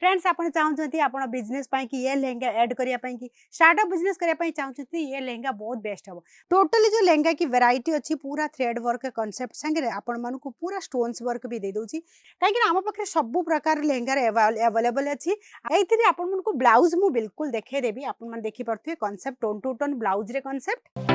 Friends आपण चाहूँगी आपण बिजनेस कि ये लहंगा ऐड करने कि स्टार्टअप बिजनेस करने चाहूँगी ये लहंगा बहुत बेस्ट हम टोटली जो लहंगा की वेराइटी अच्छी पूरा थ्रेड वर्क कॉन्सेप्ट सांगे आपण मानक पूरा स्टोन्स वर्क भी दे दूची कहीं आम पाखे सब प्रकार लहंगार अवेलेबल अच्छी ये आपण ब्लाउज मु बिल्कुल देखदेवी आपण देखी पारे concept tone to tone blouse रे कॉन्सेप्ट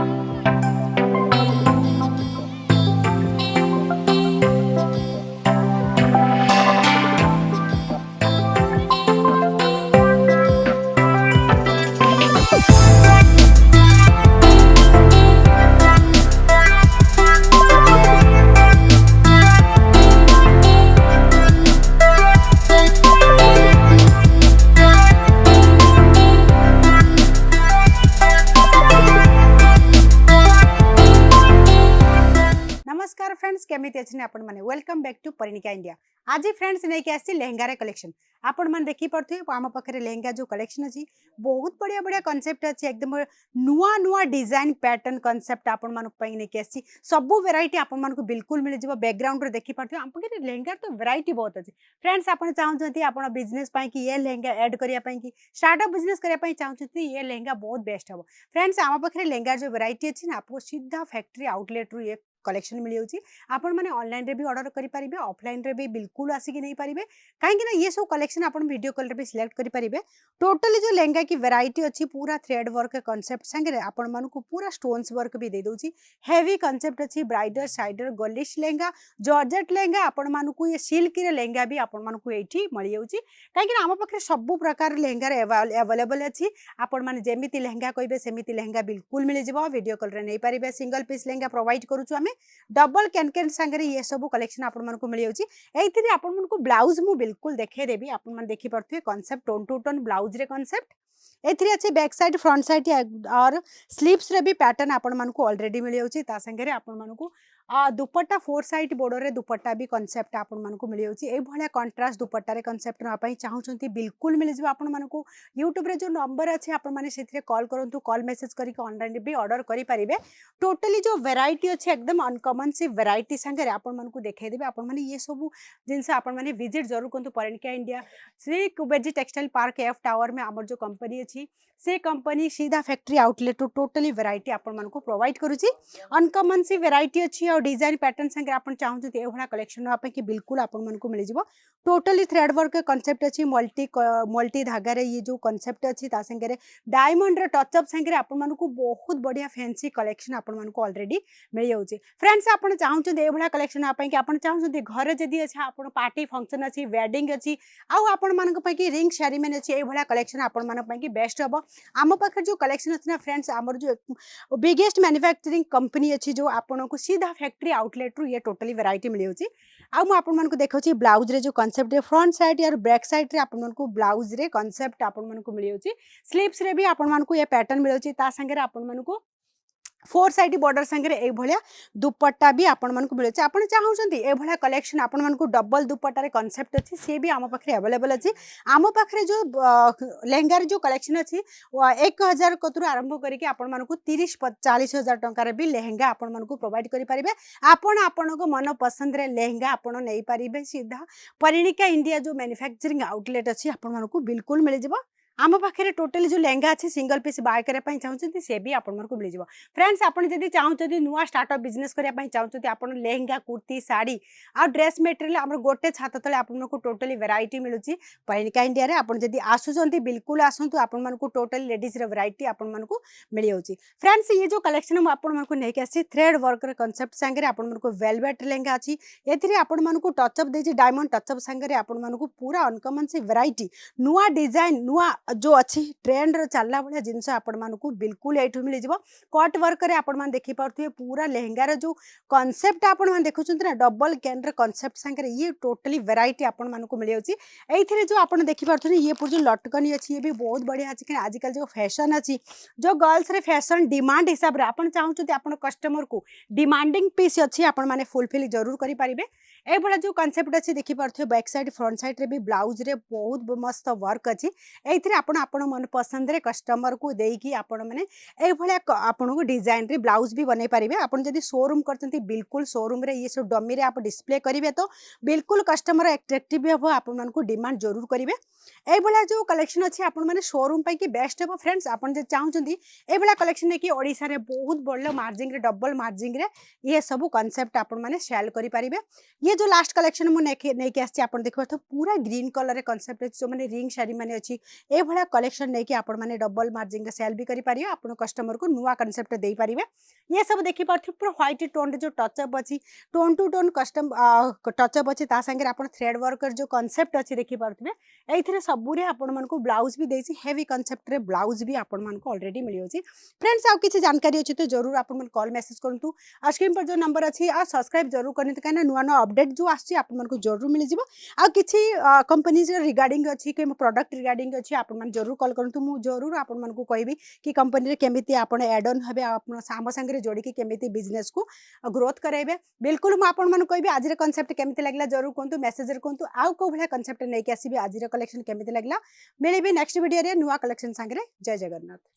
नमस्कार फ्रेंड्स केमिति अछि आपण माने welcome back to Parinika India. आज फ्रेंड्स नहीं के आसी लहंगा कलेक्शन आपण माने देखि पड़थे आम पाखरे लहंगा जो कलेक्शन अछि बहुत बढ़िया बढ़िया कांसेप्ट अछि एकदम नुआ नुआ डिजाइन पैटर्न कांसेप्ट आपण मानक पई नहीं के आसी सब वैरायटी आपण मानक बिल्कुल मिल जिवो बैकग्राउंड रे देखि पड़थे आम पाखरे लहंगा तो वैरायटी बहुत अछि फ्रेंड्स आपण चाहउछंती आपण बिजनेस पई कि ये लहंगा ऐड करिया पई कि स्टार्टअप बिजनेस करिया पई चाहउछंती ये लहंगा बहुत बेस्ट हबो फ्रेंड्स आम पाखरे लहंगा जो वैरायटी अछि ना आपको सीधा फैक्ट्री आउटलेट रु ये कलेक्शन मिल जाउची आपण माने ऑनलाइन रे भी ऑर्डर करि परिबे ऑफलाइन रे भी बिल्कुल आसी कि नहीं परिबे काहे कि ना ये सब कलेक्शन आपण वीडियो कॉल रे भी सिलेक्ट करि परिबे टोटली जो लहंगा की वैरायटी अछि पूरा थ्रेड वर्क कांसेप्ट संगे रे आपण मानको पूरा स्टोन्स वर्क भी दे दोची हेवी कांसेप्ट अछि bridal cider girlish lehenga georgette lehenga आपण मानको ये सिल्क रे लहंगा भी आपण मानको एठी मळि जाउची काहे कि ना आम पाखे सब प्रकार लहंगा रे अवेलेबल अछि आपण माने जेमिति लहंगा कहिबे सेमिति लहंगा बिल्कुल मिल जिवो वीडियो कॉल रे नै परिबे सिंगल पीस लहंगा प्रोवाइड करूछु हमें डबल कैन सांगे ये सब कलेक्शन आपण मानक मिल जाउची एइथिरे आपण मानक ब्लाउज मु बिल्कुल देखेदेवी आपण मान देखि पड़थे concept tone to tone blouse रे कांसेप्ट एथिरे अछि बैक साइड फ्रंट साइड और स्लीव्स रे भी पैटर्न आपण मानक ऑलरेडी मिल जाउची ता संगे आपण मानक दुपट्टा फोर साइड बॉर्डर रे दुपट्टा भी कांसेप्ट आपण मानक मिल जाउची ए भलिया कंट्रास्ट दुपट्टा रे कांसेप्ट ना पई चाहउचंती बिल्कुल मिल जिवो आपण मानक YouTube रे जो नंबर अछि आपण माने सेथिरे कॉल करंतु कॉल मेसेज करी के ऑनलाइन रे भी ऑर्डर करि परिबे टोटली जो वैरायटी अछि एकदम अनकॉमन सी वैरायटी संगे आपण मानक देखाई देबे आपण माने ये सब जिंस आपण माने विजिट जरूर करंतु परिणिका India Shri Kuberji textile park F tower में हमर जो कंपनी अछि से कंपनी सीधा फैक्ट्री आउटलेट टोटली वैरायटी आपण मानक प्रोवाइड करूची अनकॉमन सी वैरायटी अछि और डिजाइन पैटर्न संगे आपण चाहउछथि एभला कलेक्शन आपे कि बिल्कुल आपण मानक मिल जिवो टोटली थ्रेड वर्क कांसेप्ट अछि मल्टी धागा रे ये जो कांसेप्ट अछि ता संगे रे डायमंड रे टच अप संगे रे आपण मानक बहुत बढ़िया फैंसी कलेक्शन आपण मानक ऑलरेडी मिल जाउची फ्रेंड्स आपण चाहउछथि एभला कलेक्शन आपे कि आपण चाहउछथि घरे जदी अछि आपण पार्टी फंक्शन अछि वेडिंग अछि आ आपण मानक पई कि रिंग सेरेमनी अछि एभला कलेक्शन आपण मानक पई कि बेस्ट हबो आम पाखे जो कलेक्शन अछि ना फ्रेंड्स हमर जो बिगेस्ट मैन्युफैक्चरिंग कंपनी अछि जो आपण को सीधा फैक्ट्री आउटलेट रु ये टोटली वैरायटी मिल जाउची आ मु आपण मानक देखौची ब्लाउज रे जो कांसेप्ट रे फ्रंट साइड और बैक साइड रे आपण मानक ब्लाउज रे कांसेप्ट आपण मानक मिल जाउची स्लीव्स रे भी आपण मानक ये पैटर्न मिल जाउची ता संगे रे आपण मानक फोर साइड बॉर्डर संगे ए भलिया दुपट्टा भी आपण मानक मिल जाउची आपण चाहउछंती ए भलिया कलेक्शन आपण मानक डबल दुपट्टा रे कांसेप्ट अछि से भी आम पाखरे अवेलेबल अछि आम पाखरे जो लहंगा रे जो कलेक्शन अछि 1000 कतरु आरंभ करिके आपण मानक 30-40 हजार टंका रे भी लहंगा आपण मानक प्रोवाइड करि परिबे आपण को मन पसंद रे लहंगा आपण नै परिबे सीधा परिणिका इंडिया जो मैन्युफैक्चरिंग आउटलेट अछि आपण मानक बिल्कुल मिल जिवो आम पाखे टोटली जो लहंगा अच्छे सिंगल पीस बाय करने चाहते से भी आपण को मिल जाए फ्रेंड्स आपड़ जब चाहते नुआ स्टार्टअप बिजनेस करने चाहते आप लहंगा कुर्ती साड़ी आ ड्रेस मेटेरियल आम गोटे छात तले आपको टोटली वेराइटी मिलूँ परिणिका इंडिया रे आपण जब आसुंच बिल्कुल आसतु आपण को टोटली लेडीज वेराइटी आपण को मिल जाऊँगी फ्रेंड्स ये जो कलेक्शन मुझे नहीं आसी थ्रेड वर्क कॉन्सेप्ट सांगे आपण को वेलवेट लहंगा अच्छी आपण को टचअप दे डायमंड टचअप सांगे आपण को पूरा अनकॉमन सी वेराइटी नुआ डिजाइन नुआ जो अच्छी ट्रेंड रे चलला भाया जिनस आपण मानकू बिल्कुल एठू मिल जिवो कट वर्क रे आपण मान देखि पारथुए पूरा लहंगा रे जो कांसेप्ट आपण मान देखुचंत ना डबल कैन रे कांसेप्ट संगे ये टोटली वैरायटी आपण मानकू मिल जाउची एइथिरे जो आपण देखि पारथुने ये पूर जो लटकनी अछि ये भी बहुत बढ़िया अछि कि आजकल जो फैशन अछि जो गर्ल्स रे फैशन डिमांड हिसाब रे आपण चाहउछथि आपण कस्टमर को डिमांडिंग पीस अछि आपण माने फुलफिल जरूर करि परिबे ए भला जो कांसेप्ट अछि देखि परथि बैक साइड फ्रंट साइड रे भी ब्लाउज रे बहुत मस्त वर्क अछि एथिरे आपण मन पसंद रे कस्टमर को देकी आपण माने ए भला आपण को डिजाइन रे ब्लाउज भी बनै परिबे आपण जदी शोरूम करचंती बिल्कुल शोरूम रे ये सब डमी रे आप डिस्प्ले करिवे तो बिल्कुल कस्टमर अट्रैक्टिव भी हो आपण मन को डिमांड जरूर करिवे ए भला जो कलेक्शन अछि आपण माने शोरूम पई की बेस्ट हो फ्रेंड्स आपण जे चाहउचंती ए भला कलेक्शन ने की ओडिसा रे बहुत बड़ मार्जिन रे डबल मार्जिन रे ये सब कांसेप्ट आपण माने सेल करि परिबे ये जो लास्ट कलेक्शन मु नहीं के आछि आपण देखबो तो पूरा ग्रीन कलर रे कांसेप्ट अछि जो माने रिंग साड़ी माने अछि ए भला कलेक्शन नहीं कि आपण माने डबल मार्जिन रे सेल भी करि पारियो आपण कस्टमर को नुवा कांसेप्ट देई पारिबे ये सब देखि पारथि पूरा व्हाइट टोन रे जो टच अप अछि tone to tone custom touch up अछि ता संगे आपण थ्रेड वर्कर जो कांसेप्ट अछि देखि पारथिबे एथिरे सबुरे आपण मन को ब्लाउज भी देछि हेवी कांसेप्ट रे ब्लाउज भी आपण मन को ऑलरेडी मिलियो अछि फ्रेंड्स आ किछि जानकारी अछि तो जरूर आपण मन कॉल मैसेज करंतु आ स्क्रीन पर जो नंबर अछि आ सब्सक्राइब जरूर करनित काना नुवा नुवा अपडेट जो आछि आपण मन को जरूर मिल जिवो आ किछि कंपनीज रिगार्डिंग अछि कि प्रोडक्ट रिगार्डिंग अछि आपण मन जरूर कॉल करंतु मु जरूर आपण मन को कहबी कि कंपनी रे केमिति आपण ऐड ऑन हबे आपण साम संगे रे जोडी कि केमिति बिजनेस को ग्रोथ कराइबे बिल्कुल मु आपण मन कहबी आज रे कांसेप्ट केमिति लागला जरूर कोंतु मैसेज रे कोंतु आ को भले कांसेप्ट नै के आसीबी आज रे कलेक्शन केमिति लागला मिलिबी नेक्स्ट वीडियो रे नुवा कलेक्शन संगे रे जय जगन्नाथ।